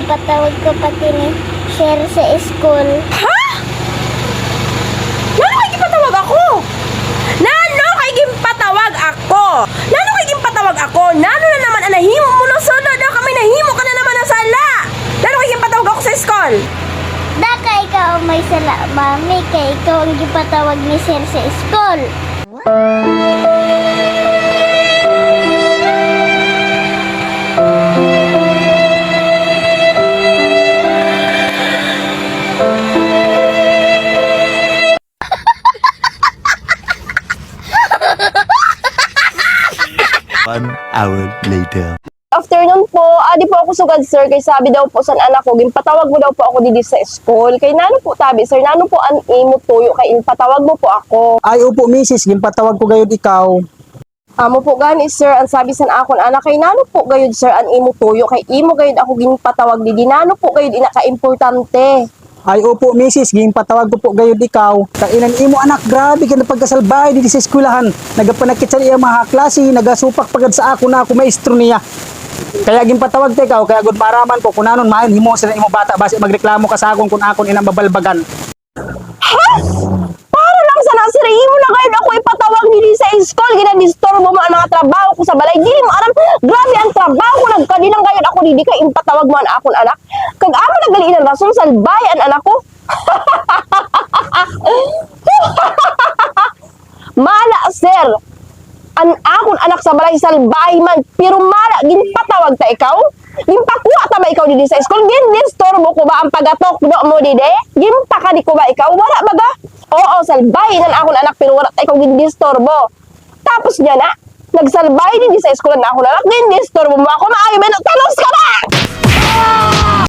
ginpatawag ko pati ni Sir sa school. Ha? Nano kay gipatawag ako? Nano kay gipatawag ako? Nano kay gipatawag ako? Nano na naman ang nahimo mo na sala? Na kami nahimo ka na naman na sala. Nano kay gipatawag ako sa school? Daka ikaw may sala, mami, kay ikaw ang gipatawag ni Sir sa school. One hour later. Afternoon po, di po ako sugad sir, kay sabi daw po sa anak ko, ginpatawag mo daw po ako dito sa school. Kay nano po tabi sir, nano po an imo tuyo, kay patawag mo po ako. Ay, upo, misis. Gimpatawag ko gayud ikaw. Amo po gani sir, ang sabi sa akon anak, kay nano po gayud sir an imo tuyo, kay imo gayud ako ginpatawag di nano po gayud ina ka-importante. Ay, upo, misis. Gimpatawag ko po gayud ikaw. Kainan imo anak, grabe ka na pagkasalbay dito sa eskwelahan. Nagapanakit sa iya mga klase, nagasupak pagad sa ako na ako maestro niya. Kaya gimpatawag te ikaw, kaya gud maraman ko kunanon mayon himo sa imo bata base magreklamo ka sa akon kung akon inang babalbagan. Ha? Para lang sana sir, imo na gayud ako ipatawag dito sa school, ginadisturbo mo ang mga trabaho ko sa balay. Dili mo aram, grabe ang trabaho ko, nagkadinang gayud ako didi kay impatawag mo ang akon anak. Kag amo nagalian rason salbay an anak ko. Mala sir, an akon anak sa balay salbay man, pero mala ginpatawag ta ikaw. Ginpakuha ta ba ikaw didi sa school? Gindisturbo ko ba ang pagatok do mo didi? Ginpaka di ko ba ikaw? Wala ba ga? Oo, salbay nan akon anak, pero wala ta ikaw gindisturbo. Tapos niya na, nagsalbay din sa school na akon anak, gindisturbo mo ako, maayo ba na talos